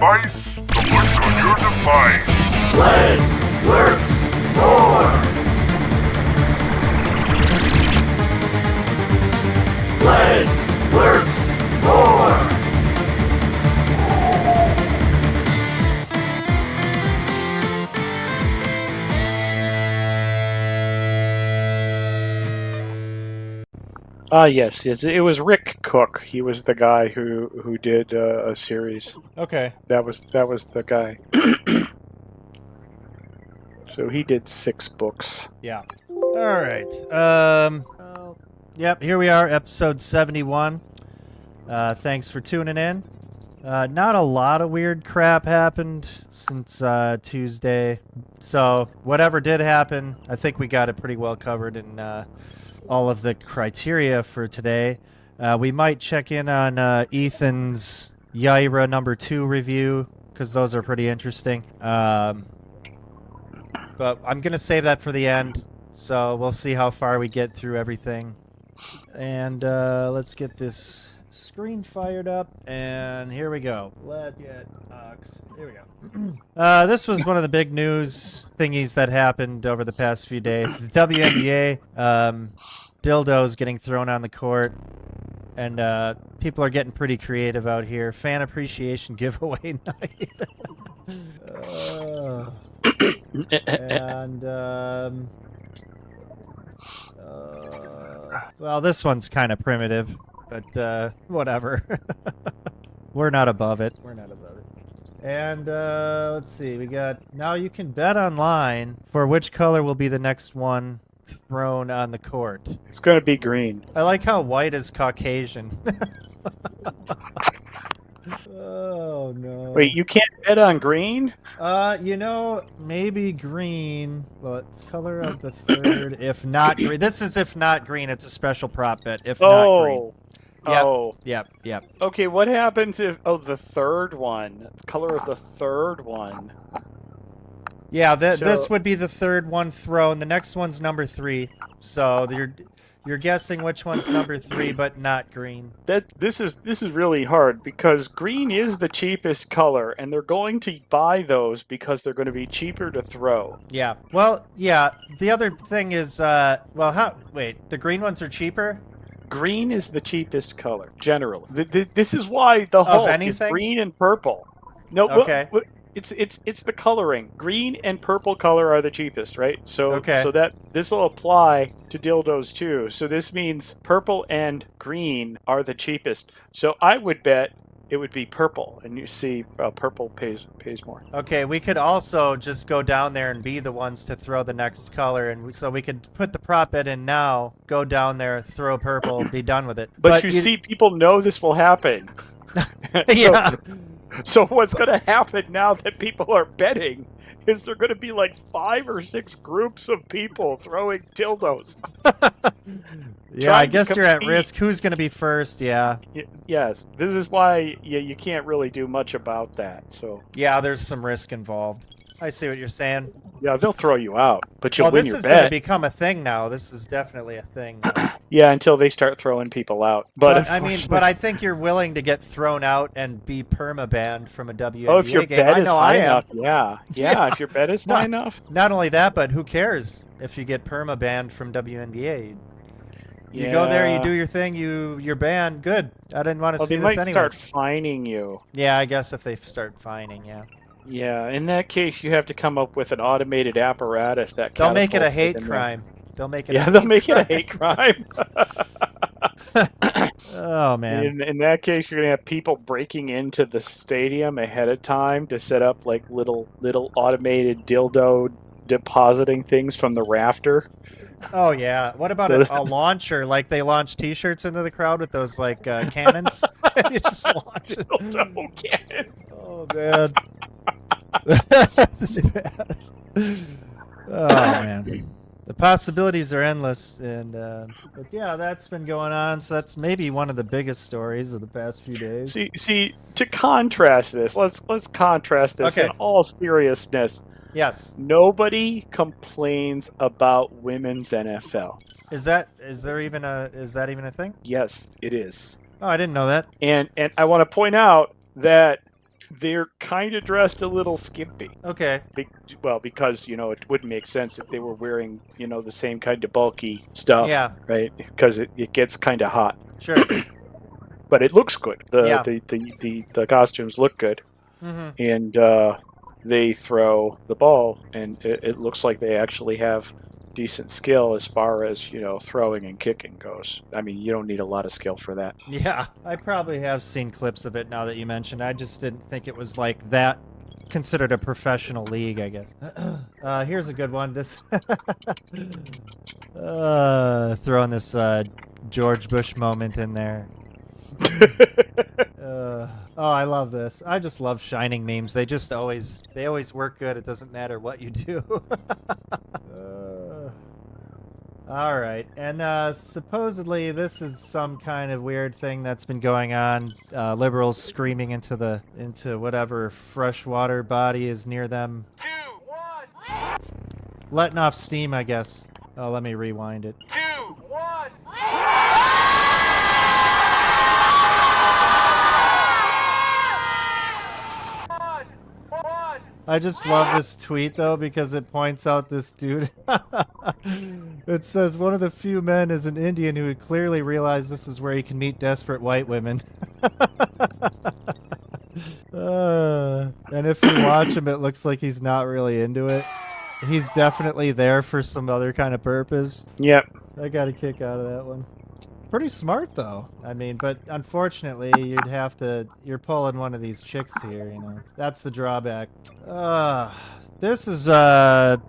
device to look on your device. Len Lurks Moar. Len Lurks Moar. Yes, it was Rick Cook. He was the guy who did a series. Okay. That was the guy. So he did 6 books. Yeah. All right. Yep, here we are, episode 71. Thanks for tuning in. Not a lot of weird crap happened since Tuesday. So whatever did happen, I think we got it pretty well covered in all of the criteria for today. We might check in on Ethan's Yaira number 2 review, because those are pretty interesting. But I'm going to save that for the end, so we'll see how far we get through everything. And let's get this screen fired up, and here we go. Let's get Ox. Here we go. This was one of the big news thingies that happened over the past few days. The WNBA, dildos getting thrown on the court, and people are getting pretty creative out here. Fan appreciation giveaway night. And well, this one's kind of primitive, but whatever. We're not above it. And let's see, we got, now you can bet online for which color will be the next one thrown on the court. It's going to be green. I like how white is Caucasian. Oh no. Wait, you can't bet on green? Maybe green. Well, it's color of the third. If not green. This is if not green. It's a special prop bet. If not green. Yep. Okay, what happens if... Oh, the third one. Color of the third one. Yeah, this would be the third one thrown. The next one's number 3. So you're guessing which one's number 3, but not green. This is really hard, because green is the cheapest color, and they're going to buy those because they're going to be cheaper to throw. Yeah. Well, yeah. The other thing is, the green ones are cheaper? Green is the cheapest color, generally. This is why the Hulk is green and purple. No, okay. It's the coloring. Green and purple color are the cheapest, right? So okay. So that this will apply to dildos too. So this means purple and green are the cheapest. So I would bet it would be purple, and you see purple pays more. Okay, we could also just go down there and be the ones to throw the next color, and so we could put the prop bet in now, go down there, throw purple, be done with it. But you see, people know this will happen. Yeah. So what's going to happen now that people are betting is there going to be like 5 or 6 groups of people throwing dildos. Yeah, I guess you're at risk. Who's going to be first? Yeah. Yes. This is why you can't really do much about that. So yeah, there's some risk involved. I see what you're saying. Yeah, they'll throw you out, but you'll win your bet. This is going to become a thing now. This is definitely a thing now. Yeah, until they start throwing people out. But I think you're willing to get thrown out and be perma-banned from a WNBA game. Oh, if your bet is high enough, yeah. If your bet is high enough. Not only that, but who cares if you get perma-banned from WNBA? You go there, you do your thing, you're banned. Good. I didn't want to see this anyway. They might start fining you. Yeah, I guess if they start fining, yeah. Yeah, in that case, you have to come up with an automated apparatus that they'll make it a hate crime. They'll make it. Yeah, they'll make it a hate crime. Oh man! In that case, you're gonna have people breaking into the stadium ahead of time to set up like little automated dildo depositing things from the rafter. Oh yeah. What about a launcher? Like they launch T-shirts into the crowd with those like cannons. You just launch it. Dildo cannon. Oh man. This is bad. Oh man. The possibilities are endless, and but yeah, that's been going on. So that's maybe one of the biggest stories of the past few days. See, to contrast this, let's contrast this in all seriousness. Yes. Nobody complains about women's NFL. Is that even a thing? Yes, it is. Oh, I didn't know that. And I want to point out that They're kind of dressed a little skimpy. Okay. Well, because, it wouldn't make sense if they were wearing, the same kind of bulky stuff, Yeah. right? Because it gets kind of hot. Sure. But it looks good. Yeah. The costumes look good. Mm-hmm. And they throw the ball, and it looks like they actually have decent skill as far as, throwing and kicking goes. I mean, you don't need a lot of skill for that. Yeah, I probably have seen clips of it now that you mentioned. I just didn't think it was like that considered a professional league, I guess. Here's a good one. This throwing this George Bush moment in there. Oh, I love this. I just love Shining memes. They always work good. It doesn't matter what you do. All right, and supposedly this is some kind of weird thing that's been going on. Liberals screaming into whatever freshwater body is near them. 2, 1. Letting off steam, I guess. Oh, let me rewind it. 2, 1. I just love this tweet though because it points out this dude. It says one of the few men is an Indian who would clearly realize this is where he can meet desperate white women. And if you watch him, it looks like he's not really into it. He's definitely there for some other kind of purpose. Yep. I got a kick out of that one. Pretty smart though. I mean, but unfortunately, you're pulling one of these chicks here, That's the drawback. This is what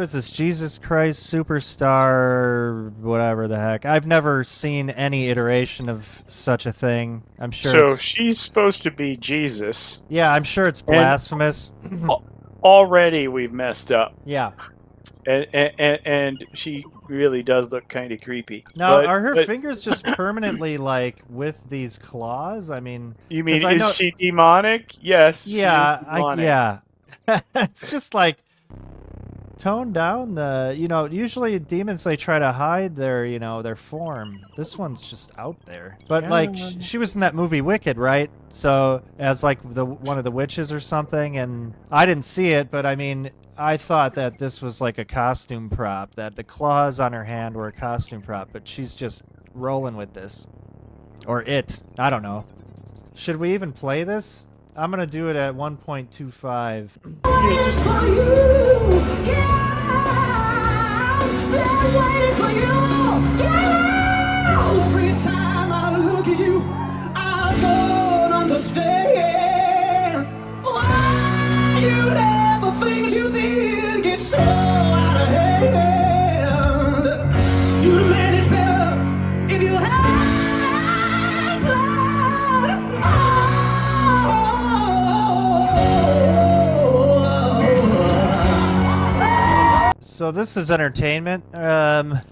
is this? Jesus Christ Superstar, whatever the heck. I've never seen any iteration of such a thing. I'm sure. So she's supposed to be Jesus. Yeah, I'm sure it's blasphemous. Already we've messed up. Yeah. And she really does look kind of creepy. Now, are her fingers just permanently like with these claws? I mean, you mean is she demonic? Yes. Yeah, she is demonic. yeah. It's just like tone down the. Usually demons they try to hide their form. This one's just out there. But like she was in that movie Wicked, right? So as like one of the witches or something, and I didn't see it, but I mean. I thought that this was like a costume prop, that the claws on her hand were a costume prop, but she's just rolling with this. Or it. I don't know. Should we even play this? I'm going to do it at 1.25. Every time I look at you, I don't understand why you let the things you did get so out of hand. You'd manage better if you had blood. So this is entertainment. And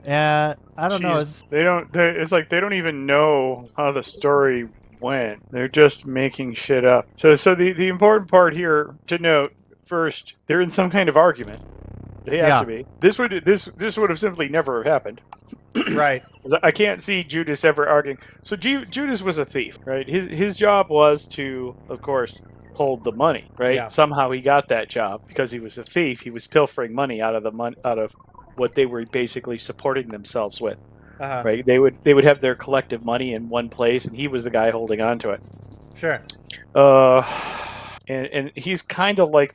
I don't know. It's like they don't even know how the story went. They're just making shit up. So the important part here to note first, they're in some kind of argument. They have to be. This would have simply never happened. Right. I can't see Judas ever arguing. So Judas was a thief, right? His job was to, of course, hold the money, right? Yeah. Somehow he got that job because he was a thief. He was pilfering money out of what they were basically supporting themselves with. Uh-huh. Right? They would have their collective money in one place, and he was the guy holding on to it. Sure. And he's kind of like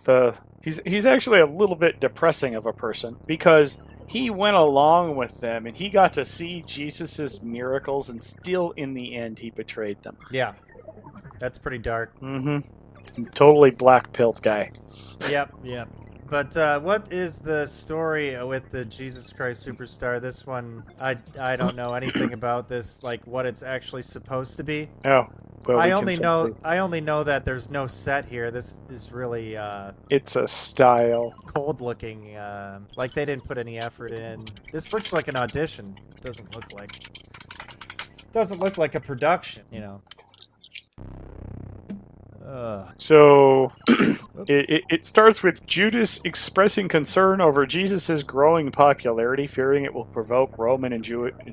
he's actually a little bit depressing of a person because he went along with them and he got to see Jesus's miracles, and still in the end he betrayed them. Yeah. That's pretty dark. Mm-hmm. Totally black-pilled guy. Yep. But what is the story with the Jesus Christ Superstar? This one, I don't know anything about this, like what it's actually supposed to be. Oh, well, I only know that there's no set here. This is really it's a style. cold looking. Like they didn't put any effort in. This looks like an audition. It doesn't look like a production. So it starts with Judas expressing concern over Jesus' growing popularity, fearing it will provoke Roman and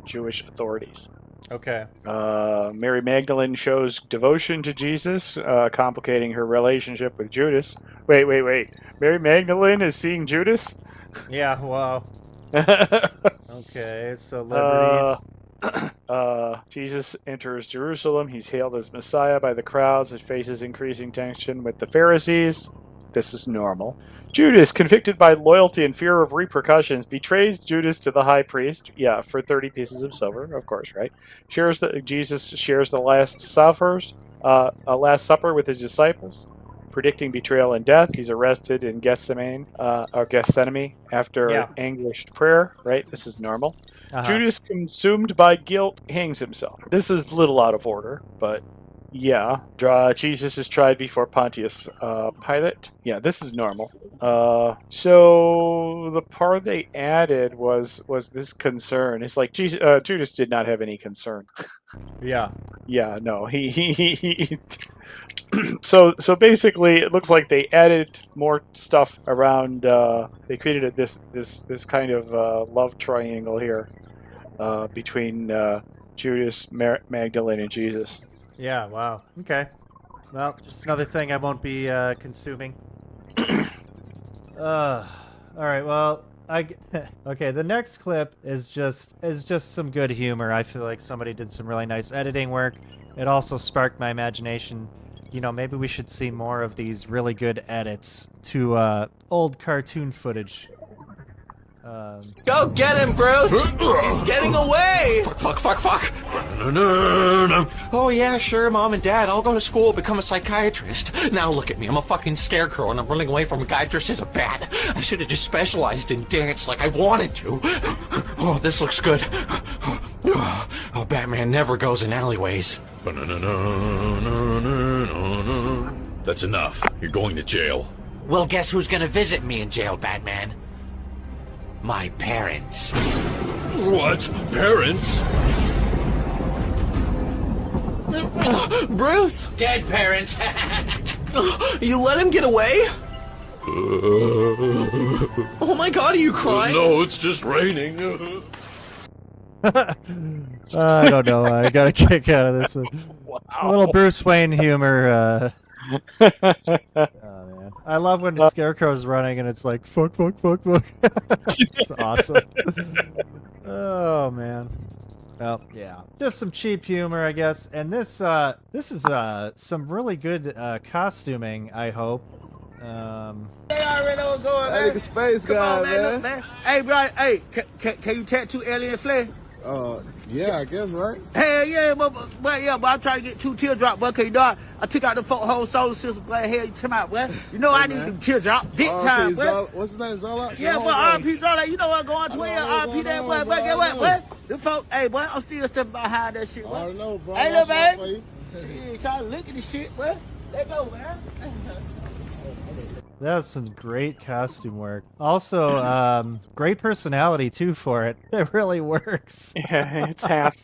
Jewish authorities. Okay. Mary Magdalene shows devotion to Jesus, complicating her relationship with Judas. Wait. Mary Magdalene is seeing Judas? Yeah. Wow. Okay. uh, Celebrities. Jesus enters Jerusalem. He's hailed as Messiah by the crowds and faces increasing tension with the Pharisees. This is normal. Judas, convicted by loyalty and fear of repercussions, betrays Judas to the high priest. Yeah, for 30 pieces of silver, of course, right? Jesus shares the last supper with his disciples, predicting betrayal and death. He's arrested in Gethsemane after Yeah. anguished prayer. Right, this is normal. Uh-huh. Judas, consumed by guilt, hangs himself. This is a little out of order, but yeah. Jesus is tried before Pontius Pilate. Yeah, this is normal. So the part they added was this concern. It's like Judas did not have any concern. Yeah. Yeah, no, he so basically, it looks like they added more stuff around. They created this kind of love triangle here between Judas, Magdalene, and Jesus. Yeah. Wow. Okay. Well, just another thing I won't be consuming. All right. Well, okay. The next clip is just some good humor. I feel like somebody did some really nice editing work. It also sparked my imagination. You know, maybe we should see more of these really good edits to old cartoon footage. Go get him, Bruce! He's getting away! Fuck. No. Oh, yeah, sure, Mom and Dad. I'll go to school, become a psychiatrist. Now look at me. I'm a fucking scarecrow, and I'm running away from a guy dressed as a bat. I should have just specialized in dance like I wanted to. Oh, this looks good. Oh, Batman never goes in alleyways. That's enough. You're going to jail. Well, guess who's gonna visit me in jail, Batman? My parents. What? Parents? Bruce! Dead parents. You let him get away? Oh my god, are you crying? No, it's just raining. I don't know. I got a kick out of this one. A little Bruce Wayne humor. Oh man, I love when the Scarecrow's running and it's like fuck. It's awesome. Oh man. Well, yeah, just some cheap humor, I guess. And this is some really good costuming, I hope. They already know what's going on. That nigga space guy, man. Look, man. Hey, bro, hey, can you tattoo alien flesh? Yeah, I guess, right? Hell yeah, but I'm trying to get 2 teardrops, but you know, I took out the whole solar system, boy. Hell, you come out, boy. You know I need them teardrops, big time, boy. What's his name, Zola? Yeah, boy, RP Zola, you know what going 12, RP that, boy. But get what, boy? Them folk, hey, boy, I'm still stepping behind that shit, boy. I don't know, bro. Hey, little man. Shit, y'all look at this shit, boy. Let go, man. That was some great costume work. Also, great personality too for it. It really works. Yeah, it's half.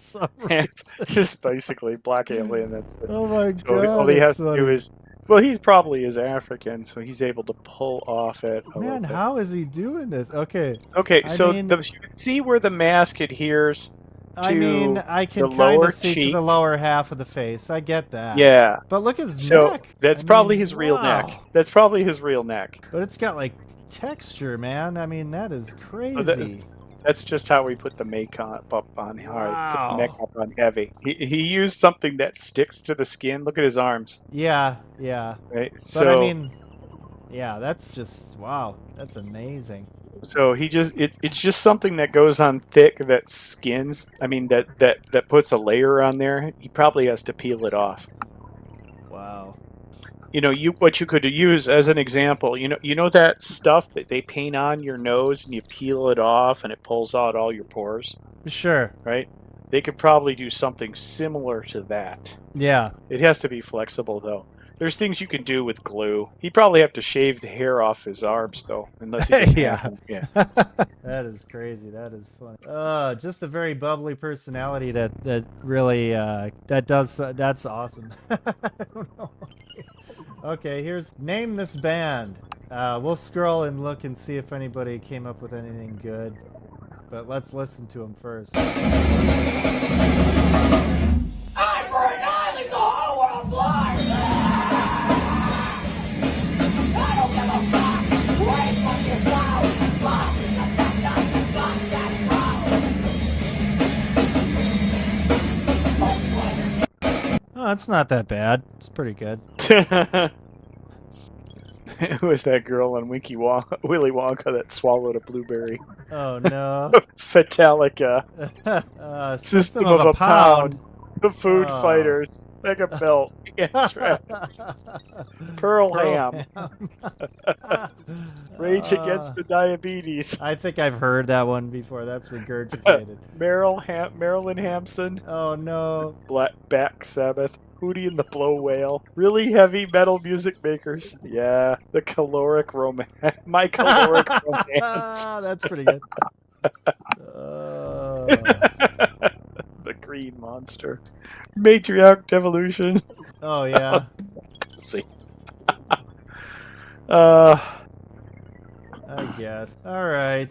Just basically black alien. That's it. Oh my So god! all he has that's to do funny. is, well, he probably is African, so he's able to pull off it. A little Man, bit. how is he doing this? Okay. Okay, I so mean- you can see where the mask adheres. I mean, I the can kind lower of see to cheek. the lower half of the face. I get that. Yeah. But look at his So neck. that's I probably mean, his real wow. neck. That's probably his real neck. But it's got like texture, man. I mean, that is crazy. That's just how we put the makeup up on hard, Wow. the makeup on heavy. He used something that sticks to the skin. Look at his arms. Yeah. Right. But I mean, yeah, that's just wow. That's amazing. So it's just something that goes on thick that skins. I mean that puts a layer on there. He probably has to peel it off. Wow. You know, what you could use as an example. You know that stuff that they paint on your nose and you peel it off and it pulls out all your pores, Sure. right? They could probably do something similar to that. Yeah. It has to be flexible though. There's things you can do with glue. He'd probably have to shave the hair off his arms though, unless he can Yeah. have them. Yeah. That is crazy. That is funny. Just a very bubbly personality that really that's awesome. I don't know. Okay, name this band. We'll scroll and look and see if anybody came up with anything good. but let's listen to him first. I'm for annihilating the whole world blind! I don't give a fuck! Wait for yourself! Fuck the fuck that Oh, it's not that bad. It's pretty good. Who was that girl on Willy Wonka that swallowed a blueberry? Oh no. Fatalica. System of a Pound. The Food Oh. Fighters. Mega Belt. Pearl Ham. Rage Against the Diabetes. I think I've heard that one before. That's regurgitated. Marilyn Hampson. Oh no. Black Sabbath. Hootie and the Blow Whale. Really heavy metal music makers. Yeah. The Caloric Romance. My Caloric Romance. That's pretty good. The Green Monster. Matriarch Devolution. Oh yeah. See. I guess. Alright,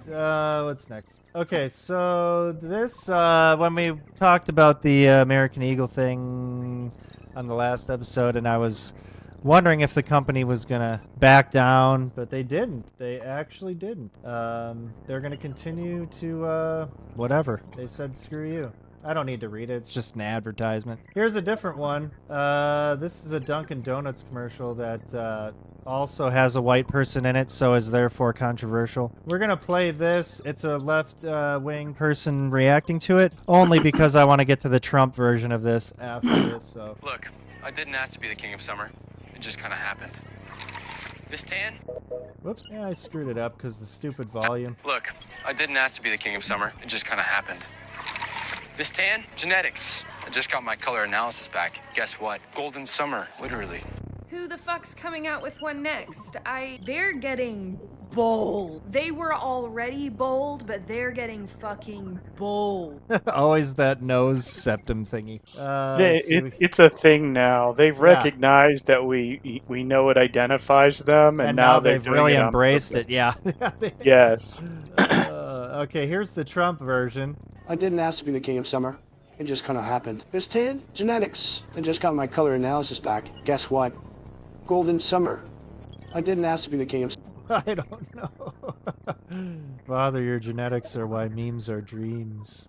what's next? Okay, so this, when we talked about the American Eagle thing on the last episode, and I was wondering if the company was gonna back down, but they didn't. They actually didn't. They're gonna continue to, whatever. They said, screw you. I don't need to read it. It's just an advertisement. Here's a different one. This is a Dunkin' Donuts commercial that also has a white person in it, so is therefore controversial. We're going to play this. It's a left-wing person reacting to it, only because I want to get to the Trump version of this after this. So. Look, I didn't ask to be the king of summer. It just kind of happened. This tan? Whoops. Yeah, I screwed it up because the stupid volume. Look, I didn't ask to be the king of summer. It just kind of happened. This tan? Genetics. I just got my color analysis back. Guess what? Golden summer, literally. Who the fuck's coming out with one next? They're getting bold. They were already bold, but they're getting fucking bold. Always that nose septum thingy. It's a thing now. They've recognized that we know what identifies them, and now they've really embraced it. Yeah. Yes. Okay, here's the Trump version. I didn't ask to be the king of summer. It just kind of happened. This tan? Genetics. I just got my color analysis back. Guess what? Golden summer. I didn't ask to be the king of I don't know. Father, your genetics are why memes are dreams.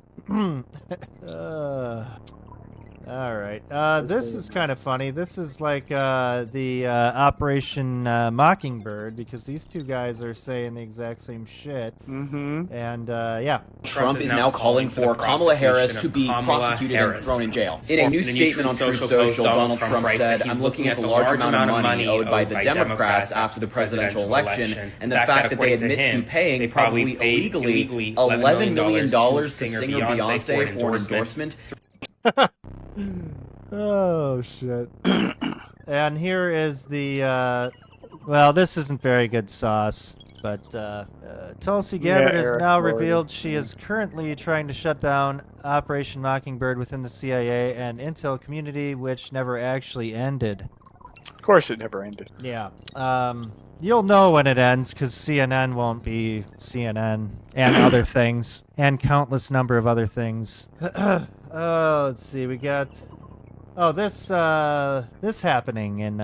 All right. This is kind of funny. This is like the Operation Mockingbird, because these two guys are saying the exact same shit. Mm-hmm. And yeah. Trump is now calling for Kamala Harris to be prosecuted and thrown in jail. In a new statement on Truth Social, Donald Trump said, "I'm looking at the large amount of money owed by the Democrats after the presidential election, and the fact that they admit to paying, probably illegally, $11 million to singer Beyonce for an endorsement." Oh shit. And here is the well, this isn't very good sauce, but Tulsi Gabbard has now revealed she is currently trying to shut down Operation Mockingbird within the CIA and intel community, which never actually ended. Of course it never ended. Yeah. You'll know when it ends, because CNN won't be CNN, and other things, and countless number of other things. Let's see, we got... Oh, this happening in,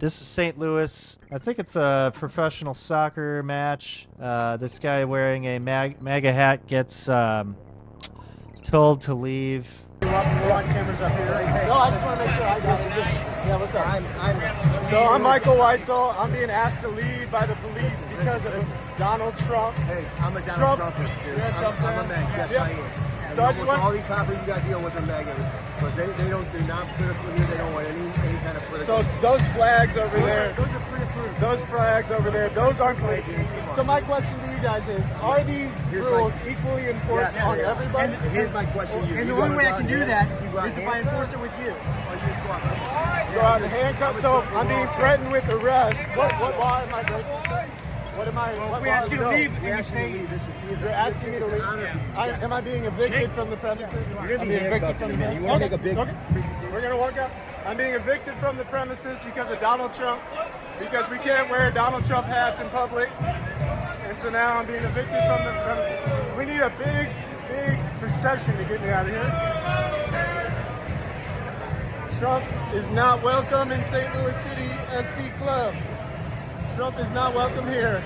this is St. Louis. I think it's a professional soccer match. This guy wearing a MAGA hat gets, told to leave. We're on cameras up here. Hey, no, I just want to make sure I listen. Yeah, what's up? I'm Michael Weitzel. I'm being asked to leave by the police because of Donald Trump. Hey, I'm a Donald Trump fan. You're a Trump fan? I'm a man. Yes, I am. So I just want all these coppers you got to deal with them, MAGA. But they're not political here. They don't want any kind of political. So those flags over there. Those are pre-approved. Those flags over there. Those aren't political. So my question to you guys is: are these rules equally enforced on everybody? And here's my question to you. And the only way I can do that is if I enforce it with you. Or you just go out. Go out and handcuff. So I'm being threatened with arrest. What law am I breaking? What am I? If we ask you to leave, you're asking me to leave. Am I being evicted from the premises? You're being evicted from the premises. You want to make a big? Okay. We're gonna walk out. I'm being evicted from the premises because of Donald Trump. Because we can't wear Donald Trump hats in public, and so now I'm being evicted from the premises. We need a big procession to get me out of here. Trump is not welcome in St. Louis City SC Club. Trump is not welcome here.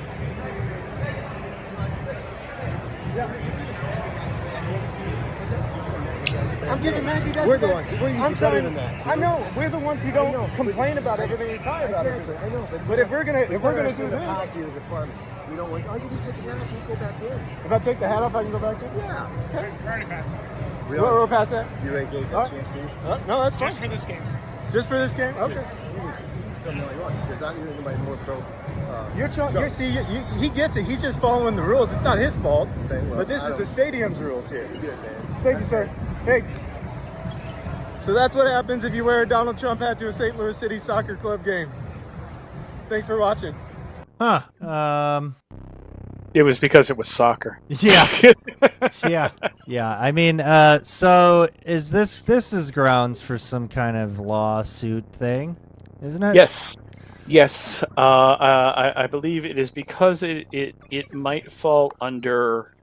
I'm giving Mac, you guys. We're the ones. We're usually better than that. I know. We're the ones who don't complain about everything and cry about it. I know. But if we're gonna do this, policy of the department. We don't want. Oh, you just take the hat off and go back in. If I take the hat off, I can go back in. Yeah. Okay. We're already past that. We're past that. You already gave that chance to you. No, that's fine. Just for this game. Just for this game? Okay. Tell me all you want, because I'm anybody more pro. He gets it. He's just following the rules. It's not his fault. Okay, well, but this is the stadium's rules here. You're good, man. Thank you, sir. Hey. So that's what happens if you wear a Donald Trump hat to a St. Louis City Soccer Club game. Thanks for watching. Huh. It was because it was soccer. Yeah. Yeah. I mean, so is this is grounds for some kind of lawsuit thing, isn't it? Yes. I believe it is because it might fall under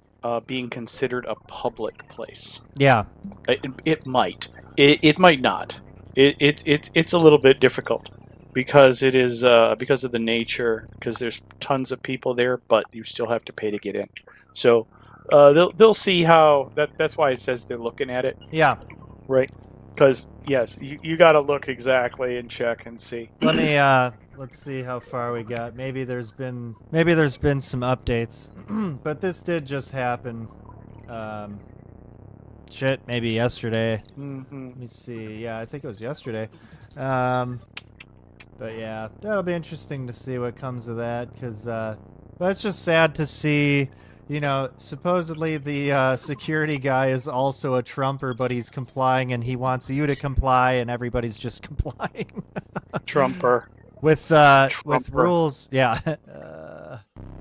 being considered a public place. Yeah. It might. It might not. It's a little bit difficult because it is because of the nature, because there's tons of people there, but you still have to pay to get in. So they'll see how that's why it says they're looking at it. Yeah. Right. Because yes, you got to look exactly and check and see. Let's see how far we got. Maybe there's been some updates, but this did just happen. Maybe yesterday. Mm-hmm. Let me see. Yeah, I think it was yesterday. But yeah, that'll be interesting to see what comes of that, because but it's just sad to see, supposedly the security guy is also a Trumper, but he's complying and he wants you to comply, and everybody's just complying. Trumper. With rules, yeah.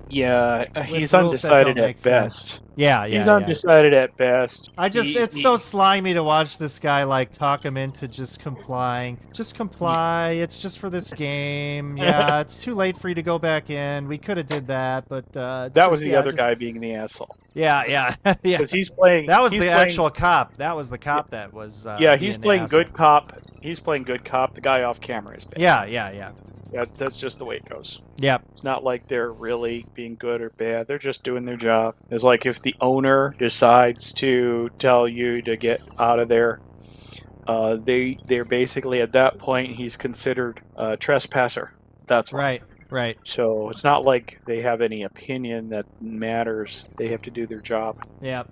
He's undecided at best. He's undecided at best. It's so slimy to watch this guy talk him into just complying. Just comply. It's just for this game. Yeah, it's too late for you to go back in. We could have did that, but that was the other guy being the asshole. Yeah. Because he's playing. That was the actual cop. That was the cop that was. He's playing good cop. He's playing good cop. The guy off camera is bad. Yeah. Yeah, that's just the way it goes. Yep. It's not like they're really being good or bad. They're just doing their job. It's like if the owner decides to tell you to get out of there, they're basically at that point he's considered a trespasser. That's why. Right. So it's not like they have any opinion that matters. They have to do their job. Yep.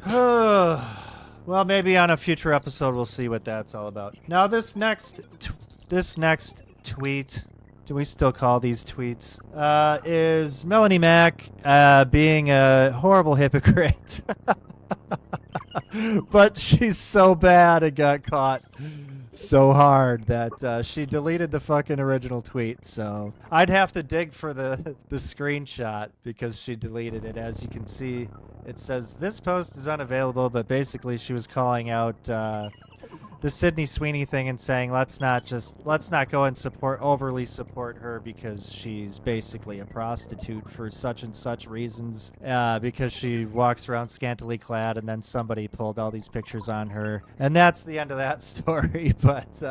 Well, maybe on a future episode we'll see what that's all about. Now this next tweet, do we still call these tweets, is Melonie Mac being a horrible hypocrite. But she's so bad and got caught so hard that she deleted the fucking original tweet. So I'd have to dig for the screenshot because she deleted it. As you can see, it says this post is unavailable, but basically she was calling out the Sydney Sweeney thing and saying let's not go and overly support her because she's basically a prostitute for such and such reasons, because she walks around scantily clad, and then somebody pulled all these pictures on her, and that's the end of that story. But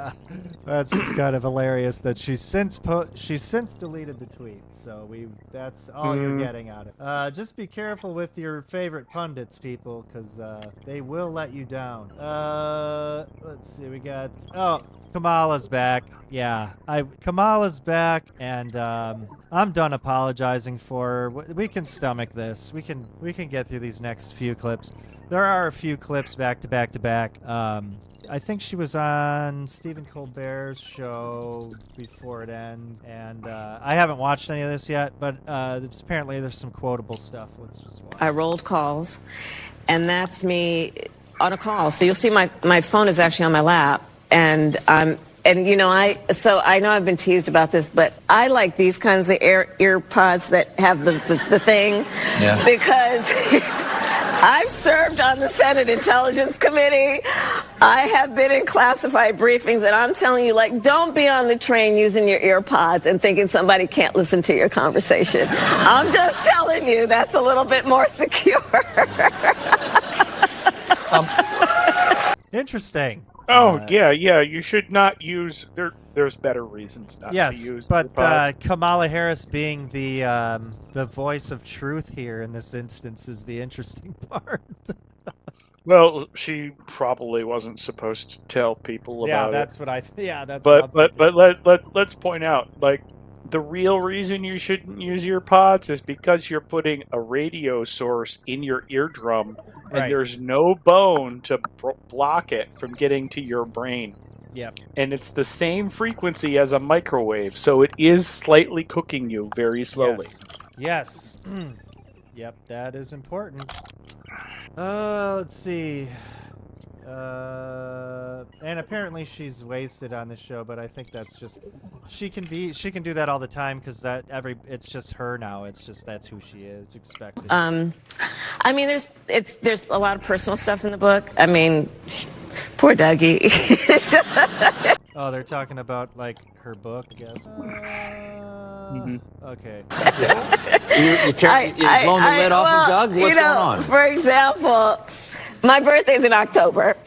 that's just kind of hilarious that she's since deleted the tweet. So that's all you're getting out of it. Just be careful with your favorite pundits, people, because they will let you down. Let's see, we got... Oh, Kamala's back. Yeah, Kamala's back, and I'm done apologizing for her. We can stomach this. We can get through these next few clips. There are a few clips back to back to back. I think she was on Stephen Colbert's show before it ends, and I haven't watched any of this yet, but apparently there's some quotable stuff. Let's just watch. I rolled calls, and that's me on a call. So you'll see my phone is actually on my lap, and I know I've been teased about this, but I like these kinds of ear pods that have the thing, because I've served on the Senate Intelligence Committee. I have been in classified briefings, and I'm telling you, like, don't be on the train using your ear pods and thinking somebody can't listen to your conversation. I'm just telling you, that's a little bit more secure. Interesting. Oh, yeah. You should not use... There's better reasons not to use but AirPods. Kamala Harris being the voice of truth here in this instance is the interesting part. Well, she probably wasn't supposed to tell people about that's it. what I... that's But what I'm but let's point out, like, the real reason you shouldn't use your pods is because you're putting a radio source in your eardrum, and Right. there's no bone to block it from getting to your brain. Yep. And it's the same frequency as a microwave, so it is slightly cooking you very slowly. Yes. Yep, that is important. Let's see. And apparently she's wasted on this show, but I think that's just she can do that all the time because it's just her now. It's just that's who she is. It's expected. I mean, there's a lot of personal stuff in the book. I mean, poor Dougie. Oh, they're talking about like her book, I guess. Okay. You're blowing the lid off of Doug? What's going on? For example, my birthday's in October.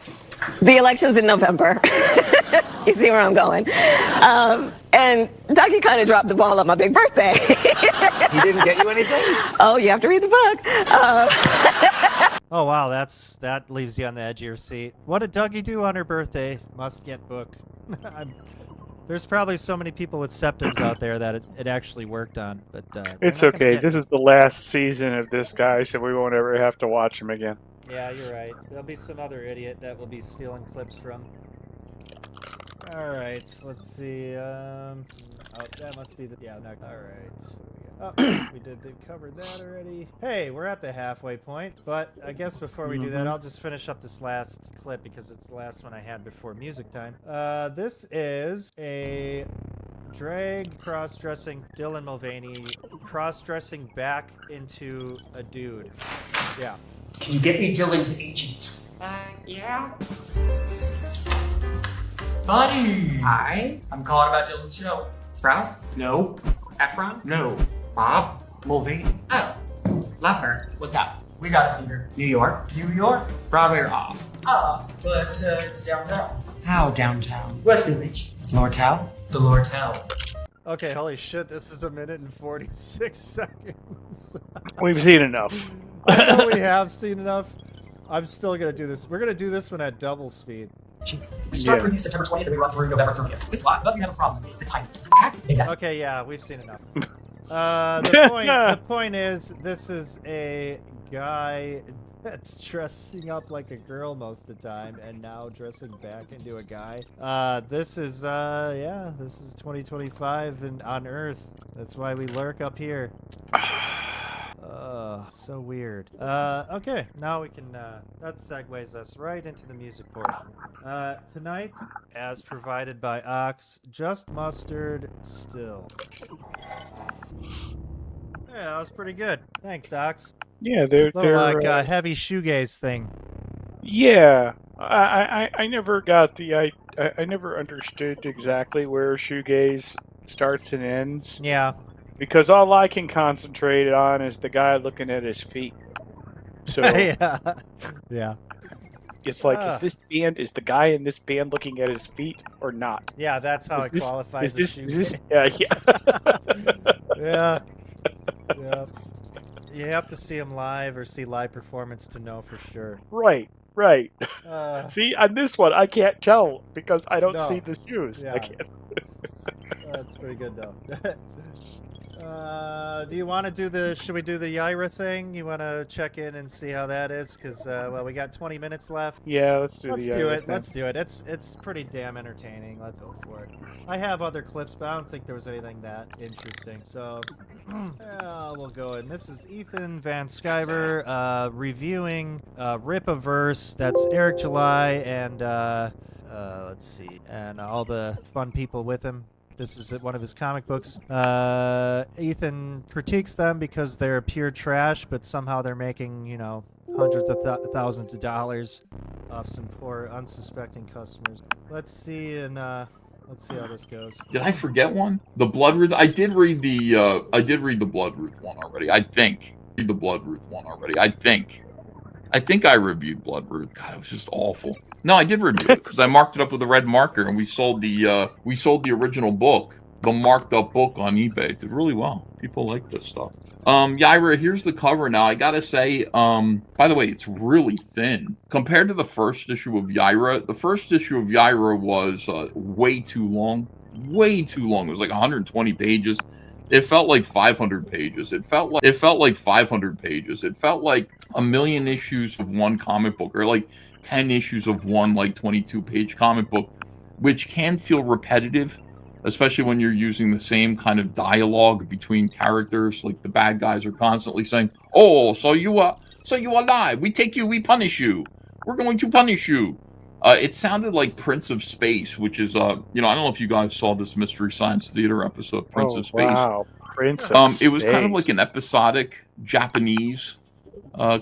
The election's in November. You see where I'm going. And Dougie kind of dropped the ball on my big birthday. He didn't get you anything? Oh, you have to read the book. Oh wow, that leaves you on the edge of your seat. What did Dougie do on her birthday? Must get book. There's probably so many people with septums out there that it actually worked on, but it's okay. This is the last season of this guy, so we won't ever have to watch him again. Yeah, you're right. There'll be some other idiot that will be stealing clips from. All right, let's see. Oh, that must be the all right. Oh, we covered that already. Hey, we're at the halfway point, but I guess before we do that, I'll just finish up this last clip because it's the last one I had before music time. This is a drag cross-dressing Dylan Mulvaney cross-dressing back into a dude. Yeah. Can you get me Dylan's agent? Yeah. Buddy! Hi. I'm calling about Dylan's show. Sprouse? No. Efron? No. Bob? Mulvaney. Oh. Love her. What's up? We got a theater. New York? New York? Broadway or off? Off, but it's downtown. How downtown? West Village. Lortel? The Lortel. Okay, holy shit, this is 1 minute and 46 seconds. We've seen enough. I know we have seen enough. I'm still gonna do this. We're gonna do this one at double speed. We start review September 20th and we run through November 30th. It's live, but we have a problem. It's the timing. Exactly. Okay, yeah, we've seen enough. The point is, this is a guy that's dressing up like a girl most of the time and now dressing back into a guy. This is 2025 and on Earth. That's why we lurk up here. So weird. Okay, now we can, that segues us right into the music portion. Tonight, as provided by Ox, Just Mustard Still. Yeah, that was pretty good. Thanks, Ox. Yeah, they're like a heavy shoegaze thing. Yeah, I never got I never understood exactly where shoegaze starts and ends. Yeah. Because all I can concentrate on is the guy looking at his feet. So yeah. It's like, is the guy in this band looking at his feet or not? Yeah, that's how it qualifies. Yeah. Yeah. Yeah. You have to see him live or see live performance to know for sure. Right. See, on this one, I can't tell because I don't see the shoes. Yeah. I can't. That's pretty good, though. Do you want to should we do the Yaira thing? You want to check in and see how that is? Because, well, we got 20 minutes left. Yeah, let's do the Yaira thing. Let's do it. It's pretty damn entertaining. Let's go for it. I have other clips, but I don't think there was anything that interesting. So, yeah, we'll go in. This is Ethan Van Sciver reviewing Rip-A-Verse. That's Eric July and, let's see, and all the fun people with him. This is one of his comic books. Ethan critiques them because they're pure trash, but somehow they're making, you know, hundreds of thousands of dollars off some poor, unsuspecting customers. Let's see, and let's see how this goes. Did I forget one? The Bloodruth. I did read the Bloodruth one already. I think the Bloodruth one already. I think I reviewed Bloodruth. God, it was just awful. No, I did review it because I marked it up with a red marker, and we sold the original book, the marked up book, on eBay. It did really well. People like this stuff. Yaira, here's the cover now. I gotta say, by the way, it's really thin compared to the first issue of Yaira. The first issue of Yaira was way too long. Way too long. It was like 120 pages. It felt like 500 pages. It felt like 500 pages. It felt like a million issues of one comic book, or like 10 issues of one like 22-page comic book, which can feel repetitive, especially when you're using the same kind of dialogue between characters. Like the bad guys are constantly saying, "Oh, so you lie. We take you. We punish you. We're going to punish you." It sounded like Prince of Space, which is, I don't know if you guys saw this Mystery Science Theater episode, Prince of Space. Wow, Prince of Space. It was kind of like an episodic Japanese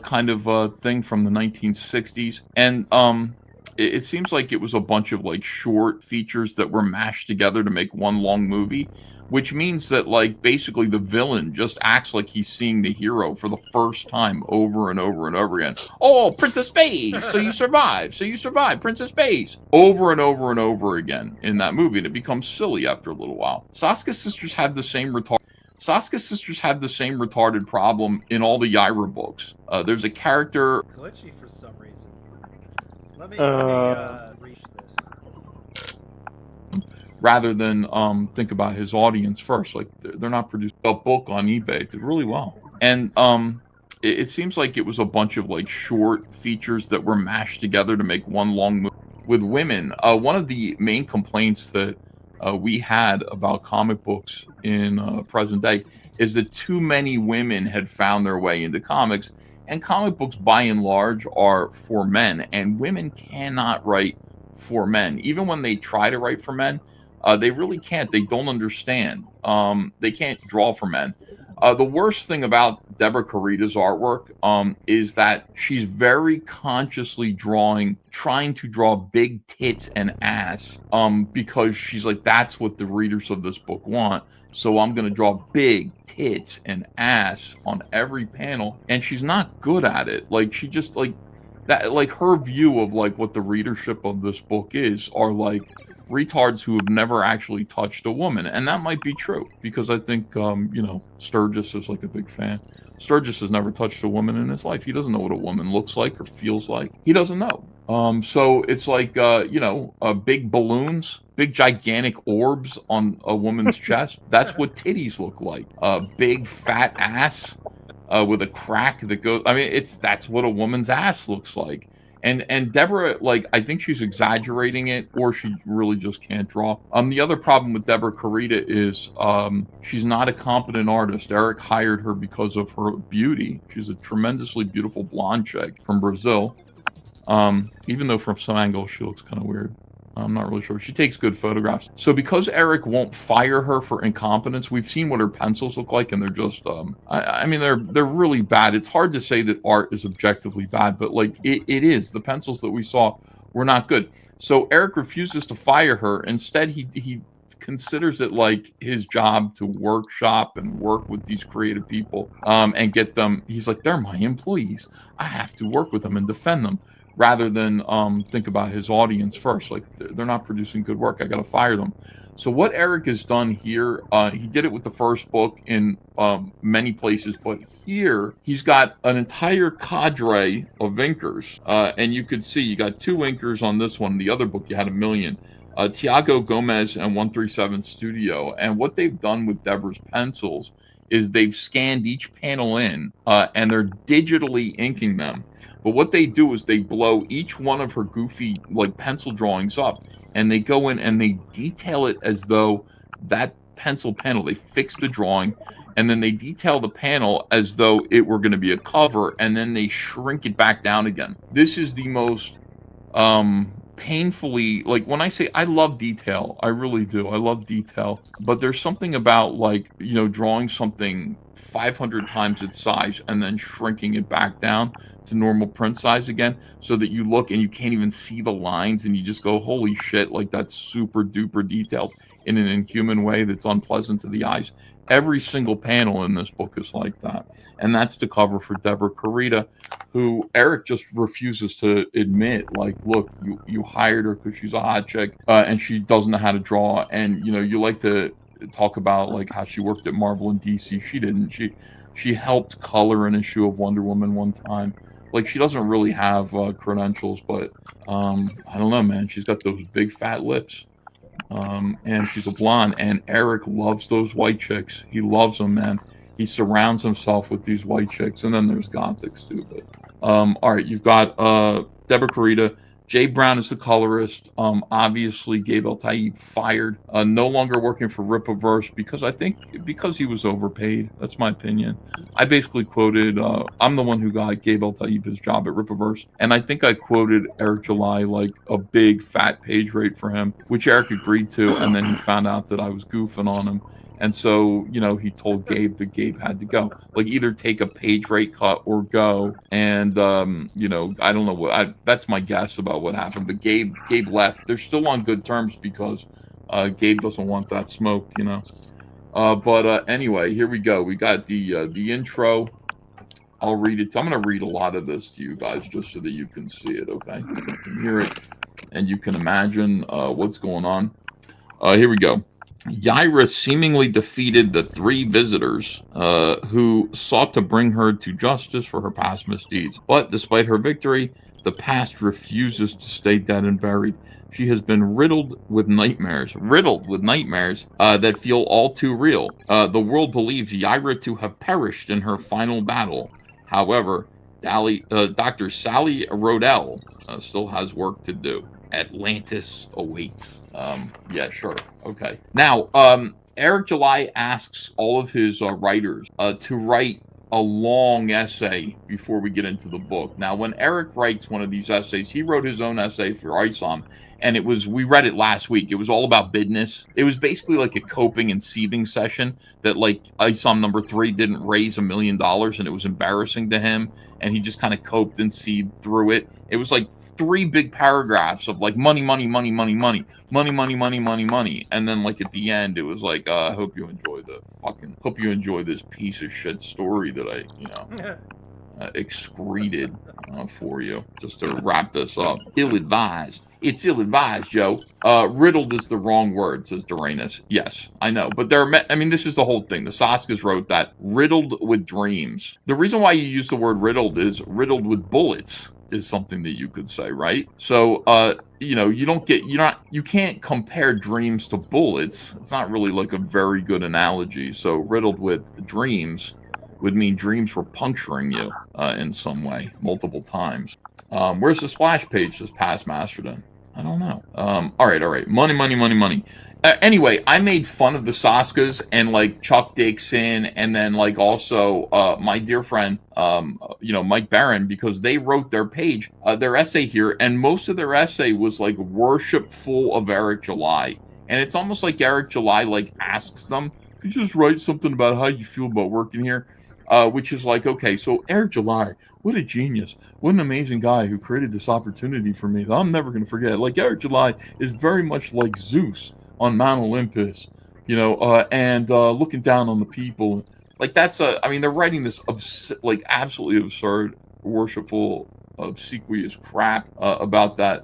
kind of thing from the 1960s. And it seems like it was a bunch of like short features that were mashed together to make one long movie, which means that like basically the villain just acts like he's seeing the hero for the first time over and over and over again. "Oh, Prince of Space, so you survive, Prince of Space," over and over and over again in that movie, and it becomes silly after a little while. Saska's sisters have the same retarded problem in all the Yaira books. There's a character Glitchy for some reason. Let me reach this. Rather than think about his audience first. Like they're not producing a book on eBay. It did really well. And it seems like it was a bunch of like short features that were mashed together to make one long movie. With women, one of the main complaints that we had about comic books in present day is that too many women had found their way into comics, and comic books by and large are for men, and women cannot write for men. Even when they try to write for men, they really can't. They don't understand. They can't draw for men. The worst thing about Deborah Carita's artwork is that she's very consciously trying to draw big tits and ass because she's like, that's what the readers of this book want. So I'm going to draw big tits and ass on every panel. And she's not good at it. Like she just like that, like her view of like what the readership of this book is are like retards who have never actually touched a woman. And that might be true because I think, Sturgis is like a big fan. Sturgis has never touched a woman in his life. He doesn't know what a woman looks like or feels like. He doesn't know. So it's like, big balloons, big gigantic orbs on a woman's chest. That's what titties look like. Big fat ass with a crack that goes, that's what a woman's ass looks like. And Deborah, like, I think she's exaggerating it, or she really just can't draw. The other problem with Deborah Carita is she's not a competent artist. Eric hired her because of her beauty. She's a tremendously beautiful blonde chick from Brazil. Even though from some angles she looks kind of weird. I'm not really sure. She takes good photographs. So because Eric won't fire her for incompetence, we've seen what her pencils look like, and they're just, they're really bad. It's hard to say that art is objectively bad, but like it is. The pencils that we saw were not good. So Eric refuses to fire her. Instead, he considers it like his job to workshop and work with these creative people and get them. He's like, they're my employees. I have to work with them and defend them. Rather than think about his audience first. Like, they're not producing good work. I got to fire them. So what Eric has done here, he did it with the first book in many places, but here he's got an entire cadre of inkers. And you could see you got 2 inkers on this one. The other book, you had 1 million. Tiago Gomez and 137 Studio. And what they've done with Deborah's pencils is they've scanned each panel in and they're digitally inking them. But what they do is they blow each one of her goofy like pencil drawings up, and they go in and they detail it as though that pencil panel, they fix the drawing, and then they detail the panel as though it were going to be a cover, and then they shrink it back down again. This is the most painfully, like when I say I love detail, I really do. I love detail, but there's something about like, you know, drawing something 500 times its size and then shrinking it back down to normal print size again, so that you look and you can't even see the lines and you just go, holy shit, like that's super duper detailed in an inhuman way that's unpleasant to the eyes. Every single panel in this book is like that. And that's the cover for Deborah Carita, who Eric just refuses to admit, like, look, you hired her because she's a hot chick and she doesn't know how to draw. And, you know, you like to talk about like how she worked at Marvel and DC. She didn't. She helped color an issue of Wonder Woman one time. Like, she doesn't really have credentials, but I don't know, man. She's got those big fat lips. And she's a blonde, and Eric loves those white chicks. He loves them, man. He surrounds himself with these white chicks, and then there's gothics too. But all right, you've got Deborah Carita. Jay Brown is the colorist. Obviously, Gabe El-Taib fired. No longer working for Rippaverse because he was overpaid. That's my opinion. I basically quoted, I'm the one who got Gabe El-Taib his job at Rippaverse. And I think I quoted Eric July like a big fat page rate for him, which Eric agreed to. And then he found out that I was goofing on him. And so, you know, he told Gabe that Gabe had to go. Like, either take a page rate cut or go. And, you know, I don't know that's my guess about what happened. But Gabe left. They're still on good terms because Gabe doesn't want that smoke, you know. But anyway, here we go. We got the intro. I'll read it. I'm going to read a lot of this to you guys just so that you can see it, okay? You can hear it and you can imagine what's going on. Here we go. Yaira seemingly defeated the 3 visitors who sought to bring her to justice for her past misdeeds. But despite her victory, the past refuses to stay dead and buried. She has been riddled with nightmares that feel all too real. The world believes Yaira to have perished in her final battle. However, Dr. Sally Rodell still has work to do. Atlantis awaits. Yeah, sure. Okay. Now, Eric July asks all of his writers to write a long essay before we get into the book. Now, when Eric writes one of these essays, he wrote his own essay for ISOM, and we read it last week. It was all about business. It was basically like a coping and seething session that, like, ISOM number 3 didn't raise $1 million, and it was embarrassing to him, and he just kind of coped and seethed through it. It was like 3 big paragraphs of like money, and then like at the end it was like, I hope you enjoy this piece of shit story that I excreted for you, just to wrap this up. Ill-advised. It's ill-advised, Joe. Riddled is the wrong word, says Doranus. Yes, I know. But this is the whole thing. The Saskas wrote that. Riddled with dreams. The reason why you use the word riddled is riddled with bullets is something that you could say, right? So, you can't compare dreams to bullets. It's not really like a very good analogy. So riddled with dreams would mean dreams were puncturing you in some way, multiple times. Where's the splash page, says Past Masterton? I don't know. All right. Money. Anyway, I made fun of the Saskas and like Chuck Dixon, and then like also my dear friend, Mike Barron, because they wrote their essay here, and most of their essay was like worshipful of Eric July, and it's almost like Eric July like asks them, could you just write something about how you feel about working here? Which is like, okay, so Eric July, what a genius. What an amazing guy who created this opportunity for me that I'm never going to forget. Like, Eric July is very much like Zeus on Mount Olympus, and looking down on the people. Like, they're writing this like absolutely absurd, worshipful, obsequious crap about that,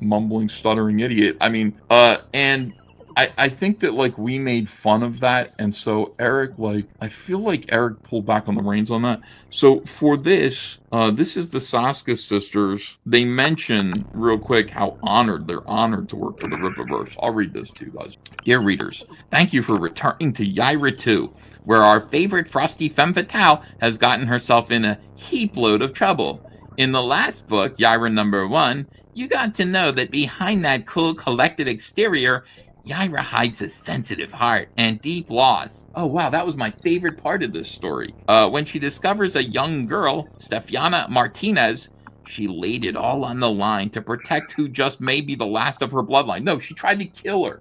mumbling, stuttering idiot. And I think that like we made fun of that, and so Eric, like, I feel like Eric pulled back on the reins on that. So for this is the Saska sisters. They mention real quick how they're honored to work for the Rippaverse. I'll read this to you guys. Dear readers, thank you for returning to Yaira 2, where our favorite frosty femme fatale has gotten herself in a heap load of trouble. In the last book, Yaira number 1, you got to know that behind that cool collected exterior, Yaira hides a sensitive heart and deep loss. Oh wow, that was my favorite part of this story. When she discovers a young girl, Stefania Martinez, She laid it all on the line to protect who just may be the last of her bloodline. No, she tried to kill her.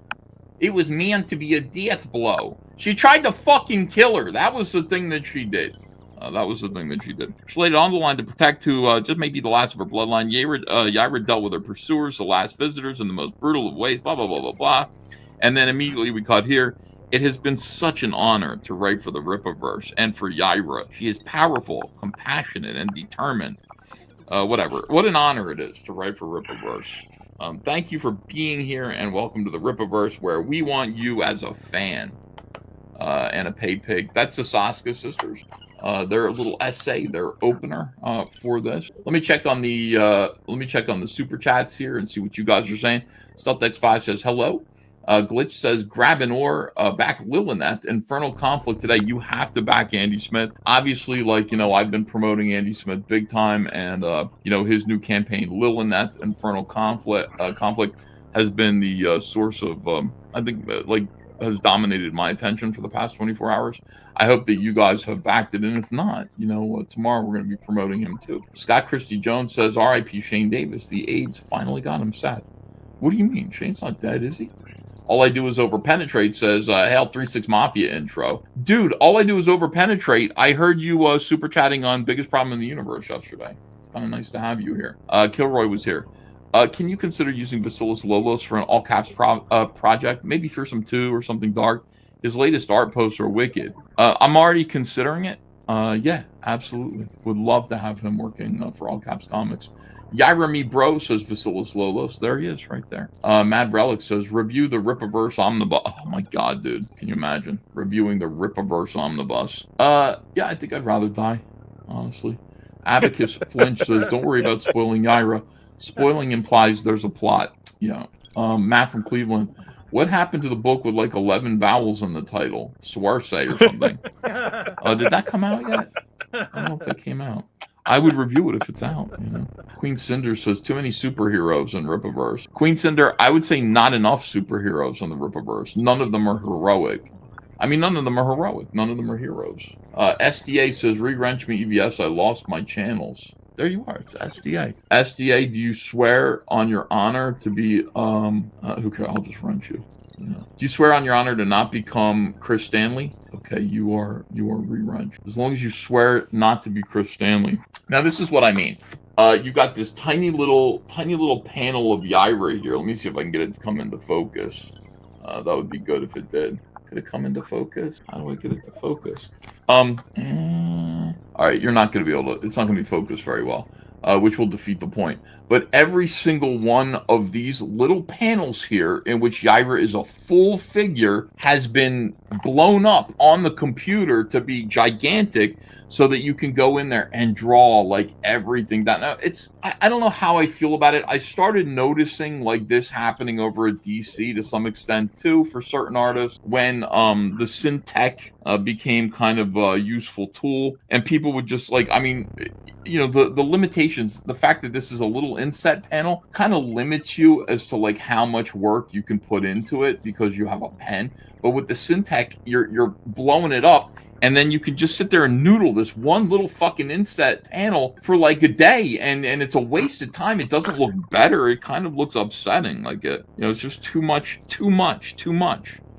It was meant to be a death blow. She tried to fucking kill her. That was the thing that she did. She laid it on the line to protect who just may be the last of her bloodline. Yaira dealt with her pursuers, the last visitors, in the most brutal of ways, blah, blah, blah, blah, blah. And then immediately we cut here. It has been such an honor to write for the Rippaverse and for Yaira. She is powerful, compassionate, and determined. Whatever. What an honor it is to write for Rippaverse. Thank you for being here, and welcome to the Rippaverse, where we want you as a fan and a pay pig. That's the Saska sisters. Their little essay, their opener for this. Let me check on the super chats here and see what you guys are saying. StealthX5 says hello. Glitch says grab an oar, back Lillineth. Infernal Conflict today. You have to back Andy Smith. Obviously, I've been promoting Andy Smith big time, and his new campaign, Lillineth Infernal Conflict has been the source of I think has dominated my attention for the past 24 hours. I hope that you guys have backed it, and if not, tomorrow we're going to be promoting him too. Scott Christie Jones says, R.I.P. Shane Davis. The AIDS finally got him sad. What do you mean? Shane's not dead, is he? All I do is overpenetrate says, Hail 3-6 Mafia intro. Dude, all I do is overpenetrate. I heard you super chatting on Biggest Problem in the Universe yesterday. It's kind of nice to have you here. Kilroy was here. Can you consider using Vasilis Lolos for an all caps project? Maybe Fearsome 2 or something dark. His latest art posts are wicked. I'm already considering it. Yeah, absolutely. Would love to have him working for all caps comics. Yaira Me Bro says Vasilis Lolos. There he is right there. Mad Relic says review the Rippaverse Omnibus. Oh my god, dude. Can you imagine reviewing the Rippaverse Omnibus? Yeah, I think I'd rather die, honestly. Abacus Flinch says don't worry about spoiling Yaira. Spoiling implies there's a plot. Yeah. Matt from Cleveland. What happened to the book with 11 vowels in the title? Swarse or something. Did that come out yet? I don't know if that came out. I would review it if it's out. Queen Cinder says too many superheroes in Rippaverse. Queen Cinder, I would say not enough superheroes in the Rippaverse. None of them are heroic. I mean, none of them are heroic. None of them are heroes. SDA says re-wrench me EVS. I lost my channels. There you are. It's SDA. SDA, do you swear on your honor to be who cares? I'll just wrench you. Do you swear on your honor to not become Chris Stanley? Okay, you are re-wrenched. As long as you swear not to be Chris Stanley. Now this is what I mean. You got this tiny little panel of Yaira here. Let me see if I can get it to come into focus. That would be good if it did. Could it come into focus? How do I get it to focus? All right, you're not going to be able to. It's not going to be focused very well, which will defeat the point. But every single one of these little panels here, in which Yaira is a full figure, has been blown up on the computer to be gigantic, so that you can go in there and draw everything down. Now, I don't know how I feel about it. I started noticing this happening over at DC to some extent too for certain artists when the Syntech became kind of a useful tool, and people would just the limitations, the fact that this is a little inset panel kind of limits you as to how much work you can put into it because you have a pen. But with the Syntech, you're blowing it up, and then you can just sit there and noodle this one little fucking inset panel for a day, and it's a waste of time. It doesn't look better. It kind of looks upsetting. It's just too much.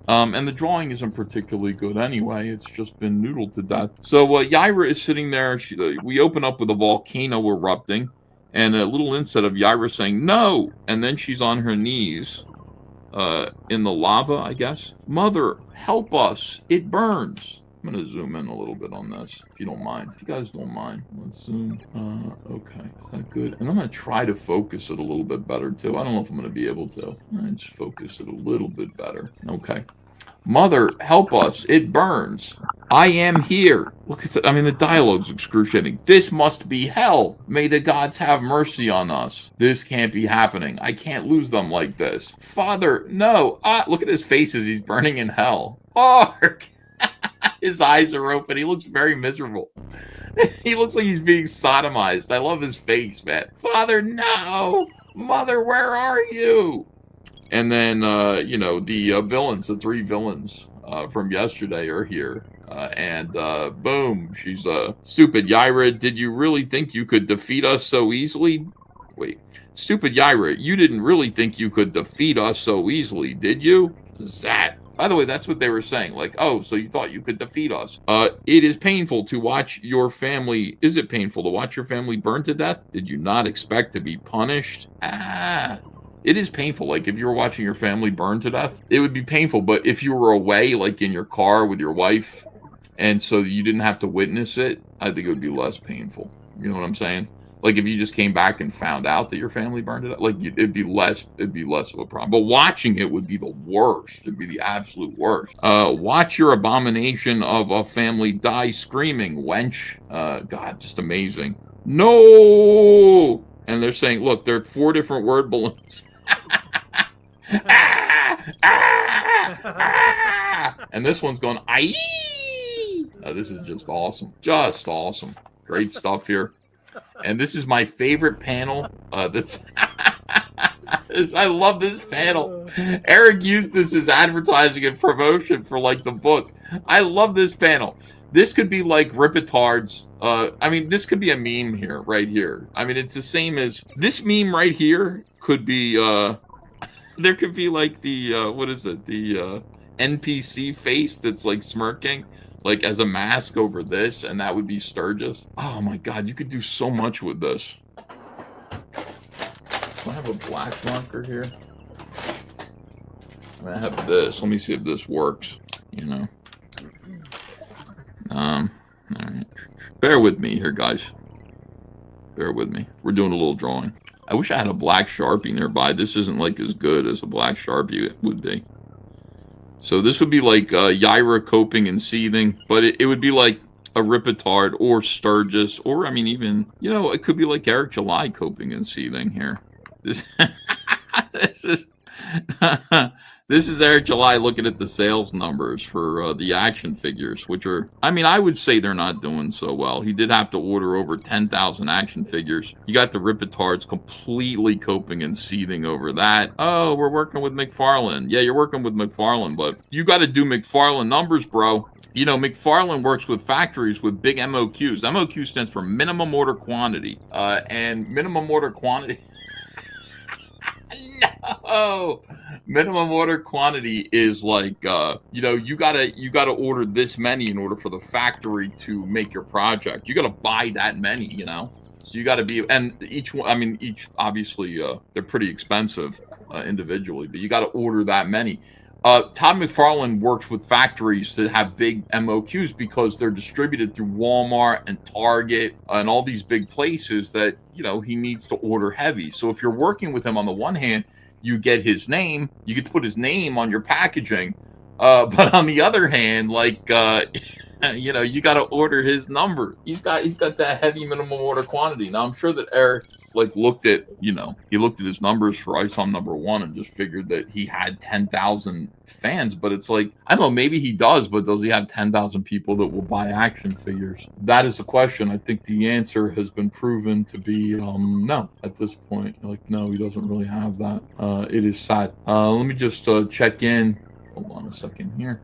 And the drawing isn't particularly good anyway. It's just been noodled to death. So Yaira is sitting there. We open up with a volcano erupting and a little inset of Yaira saying no, and then she's on her knees in the lava, I guess. Mother, help us. It burns. I'm going to zoom in a little bit on this, if you don't mind. If you guys don't mind, let's zoom. Okay, is that good? And I'm going to try to focus it a little bit better, too. I don't know if I'm going to be able to. Let's focus it a little bit better. Okay. Mother, help us. It burns. I am here. Look at that. I mean, the dialogue's excruciating. This must be hell. May the gods have mercy on us. This can't be happening. I can't lose them like this. Father, no. Look at his face as he's burning in hell. Oh, his eyes are open. He looks very miserable. He looks like he's being sodomized. I love his face, man. Father, no. Mother, where are you? And then, the villains, the three villains from yesterday are here. And boom, she's stupid. Yaira, did you really think you could defeat us so easily? Wait, stupid Yaira, you didn't really think you could defeat us so easily, did you? Zat. By the way, that's what they were saying. Like, oh, so you thought you could defeat us. It is painful to watch your family. Is it painful to watch your family burn to death? Did you not expect to be punished? It is painful. Like, if you were watching your family burn to death, it would be painful. But if you were away, like in your car with your wife, and so you didn't have to witness it, I think it would be less painful. You know what I'm saying? Like, if you just came back and found out that your family burned it up, like, it'd be less of a problem. But watching it would be the worst. It'd be the absolute worst. Watch your abomination of a family die screaming, wench. God, just amazing. No! And they're saying, look, there are 4 different word balloons. And this one's going, aye! This is just awesome. Just awesome. Great stuff here. And this is my favorite panel. I love this panel. Eric used this as advertising and promotion for like the book. I love this panel. This could be like Ripetard's. I mean, this could be a meme here, right here. I mean, it's the same as this meme right here could be. There could be like the what is it? The NPC face that's like smirking, like as a mask over this, and that would be Sturgis. Oh my God, you could do so much with this. Do I have a black marker here? I have this. Let me see if this works. You know. All right. Bear with me here, guys. Bear with me. We're doing a little drawing. I wish I had a black Sharpie nearby. This isn't like as good as a black Sharpie would be. So this would be like Yaira coping and seething, but it would be like a Ripetard or Sturgis, or I mean even, you know, it could be like Eric July coping and seething here. This this is Eric July looking at the sales numbers for the action figures, which are, I mean, I would say they're not doing so well. He did have to order over 10,000 action figures. You got the Ripetards completely coping and seething over that. Oh, we're working with McFarlane. Yeah, you're working with McFarlane, but you got to do McFarlane numbers, bro. You know, McFarlane works with factories with big MOQs. MOQ stands for minimum order quantity. And minimum order quantity... No, minimum order quantity is like you know, you gotta order this many in order for the factory to make your project. You gotta buy that many, you know. So you gotta be, and each one, I mean, each obviously they're pretty expensive individually, but you gotta order that many. Todd McFarlane works with factories that have big MOQs because they're distributed through Walmart and Target and all these big places that, you know, he needs to order heavy. So if you're working with him, on the one hand, you get his name, you get to put his name on your packaging. But on the other hand, like, you know, you got to order his number. He's got that heavy minimum order quantity. Now, I'm sure that Eric, like, looked at, you know, he looked at his numbers for ISOM #1 and just figured that he had 10,000 fans. But it's like, I don't know, maybe he does, but does he have 10,000 people that will buy action figures? That is a question. I think the answer has been proven to be no at this point. Like, no, he doesn't really have that. It is sad. Let me just check in. Hold on a second here.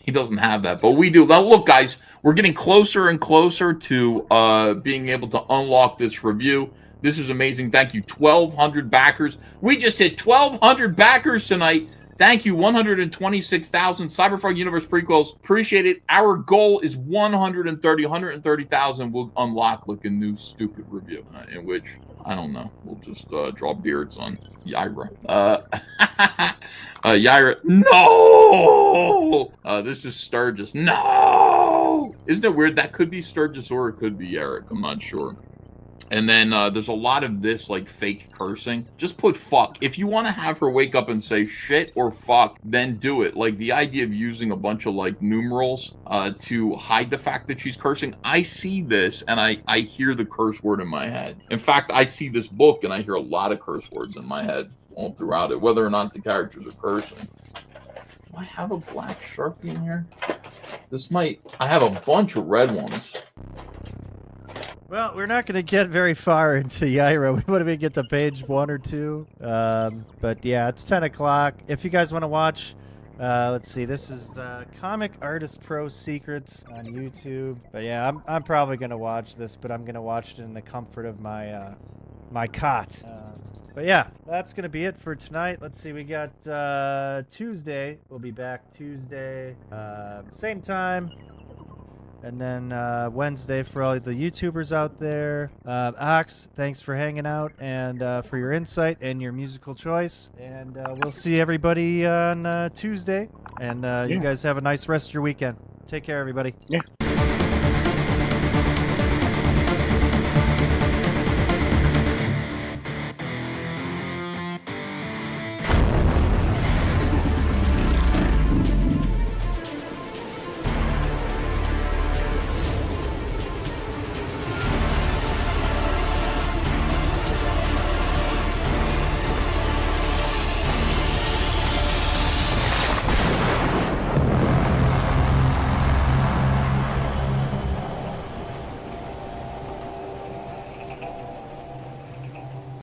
He doesn't have that, but we do. Now, look, guys, we're getting closer and closer to being able to unlock this review. This is amazing. Thank you, 1,200 backers. We just hit 1,200 backers tonight. Thank you, 126,000 Cyberfrog Universe prequels. Appreciate it. Our goal is 130,000 will unlock like a new stupid review in which, I don't know, we'll just draw beards on Yaira. Yaira, no! This is Sturgis. No! Isn't it weird? That could be Sturgis or it could be Eric. I'm not sure. And then there's a lot of this like fake cursing. Just put fuck. If you want to have her wake up and say shit or fuck, then do it. Like the idea of using a bunch of like numerals to hide the fact that she's cursing. I see this and I hear the curse word in my head. In fact, I see this book and I hear a lot of curse words in my head all throughout it, whether or not the characters are cursing. Do I have a black Sharpie in here? This might... I have a bunch of red ones. Well, we're not going to get very far into Yaira. We want to get to page 1 or 2. But yeah, it's 10 o'clock. If you guys want to watch Let's see. This is Comic Artist Pro Secrets on YouTube. But yeah, I'm probably gonna watch this, but I'm gonna watch it in the comfort of my my cot. But yeah, that's gonna be it for tonight. Let's see. We got Tuesday. We'll be back Tuesday, same time. And then Wednesday for all the YouTubers out there. Ox, thanks for hanging out and for your insight and your musical choice. And we'll see everybody on Tuesday. And you guys have a nice rest of your weekend. Take care, everybody. Yeah.